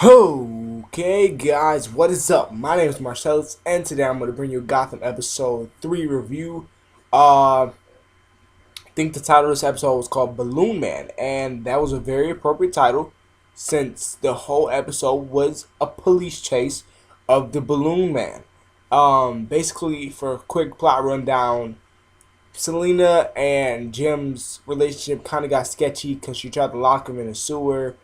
Okay, guys, what is up? My name is Marcellus, and today I'm going to bring you a Gotham episode 3 review. I think the title of this episode was called Balloonman, and that was a very appropriate title since the whole episode was a police chase of the Balloon Man. Basically, for a quick plot rundown, Selena and Jim's relationship kind of got sketchy because she tried to lock him in a sewer.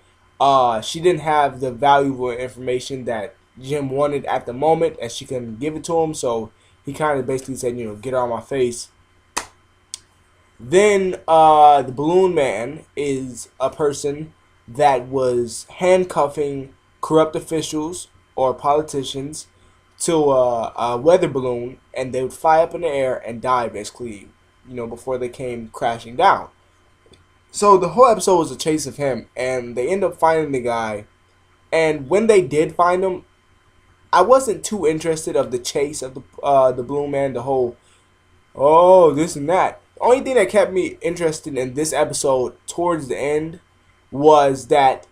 She didn't have the valuable information that Jim wanted at the moment, and she couldn't give it to him. So he kind of basically said, get out of my face. Then the Balloon Man is a person that was handcuffing corrupt officials or politicians to a weather balloon, and they would fly up in the air and die, basically, before they came crashing down. So the whole episode was a chase of him, and they end up finding the guy. And when they did find him, I wasn't too interested of the chase of the Balloon Man, the whole this and that. The only thing that kept me interested in this episode towards the end was that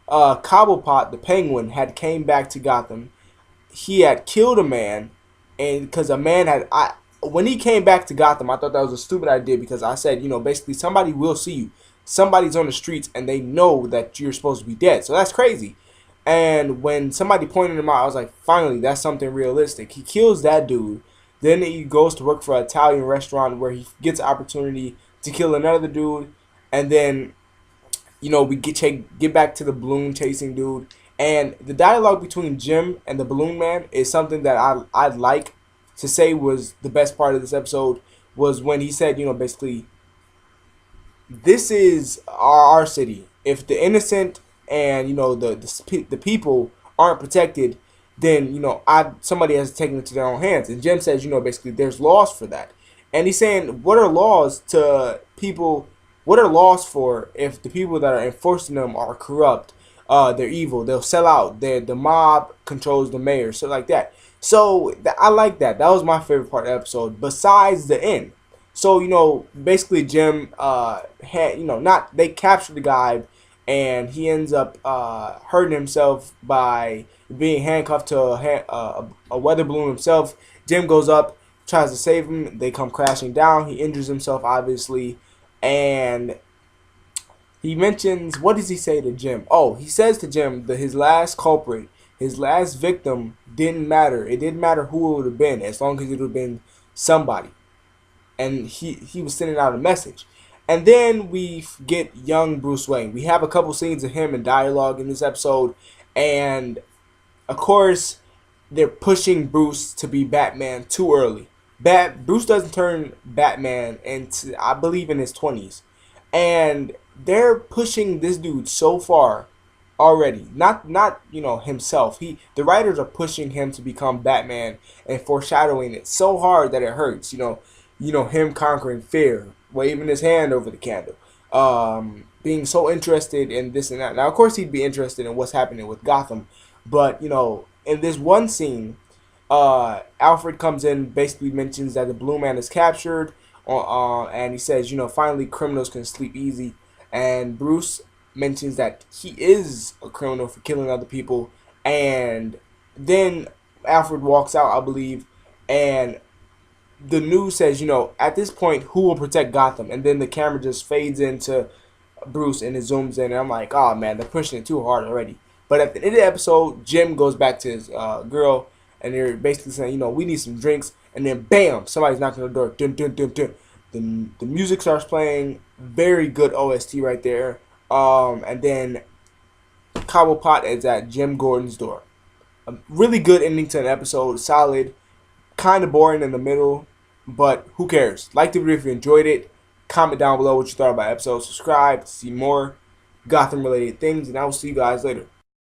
Cobblepot, the Penguin, had came back to Gotham. He had killed a man, and because a man had when he came back to Gotham, I thought that was a stupid idea because I said, basically somebody will see you. Somebody's on the streets and they know that you're supposed to be dead. So that's crazy. And when somebody pointed him out, I was like, finally, that's something realistic. He kills that dude. Then he goes to work for an Italian restaurant where he gets an opportunity to kill another dude. And then, we get back to the balloon chasing dude. And the dialogue between Jim and the Balloon Man is something that I'd like to say was the best part of this episode, was when he said, basically, this is our city. If the innocent and the people aren't protected, then somebody has to take it into their own hands. And Jim says, basically, there's laws for that. And he's saying, what are laws to people? What are laws for if the people that are enforcing them are corrupt? They're evil. They'll sell out. The mob controls the mayor, so like that. So I like that. That was my favorite part of the episode. Besides the end, so basically Jim they captured the guy, and he ends up hurting himself by being handcuffed to a weather balloon himself. Jim goes up, tries to save him. They come crashing down. He injures himself, obviously, and he mentions, what does he say to Jim? Oh, he says to Jim that his last culprit, his last victim, didn't matter. It didn't matter who it would have been, as long as it would have been somebody. And he was sending out a message. And then we get young Bruce Wayne. We have a couple scenes of him in dialogue in this episode. And, of course, they're pushing Bruce to be Batman too early. Bruce doesn't turn Batman into, I believe, in his 20s. And they're pushing this dude so far already. Not himself. The writers are pushing him to become Batman and foreshadowing it so hard that it hurts. Him conquering fear, waving his hand over the candle, being so interested in this and that. Now, of course, he'd be interested in what's happening with Gotham, but in this one scene, Alfred comes in, basically mentions that the Blue Man is captured. And he says, finally criminals can sleep easy. And Bruce mentions that he is a criminal for killing other people. And then Alfred walks out, I believe, and the news says, at this point, who will protect Gotham? And then the camera just fades into Bruce and it zooms in. And I'm like, oh man, they're pushing it too hard already. But at the end of the episode, Jim goes back to his girl, and they're basically saying, we need some drinks. And then, bam, somebody's knocking on the door. Dun, dun, dun, dun. The music starts playing. Very good OST right there. And then Cobblepot is at Jim Gordon's door. A really good ending to an episode. Solid. Kind of boring in the middle. But who cares? Like the video if you enjoyed it. Comment down below what you thought about the episode. Subscribe to see more Gotham-related things. And I will see you guys later.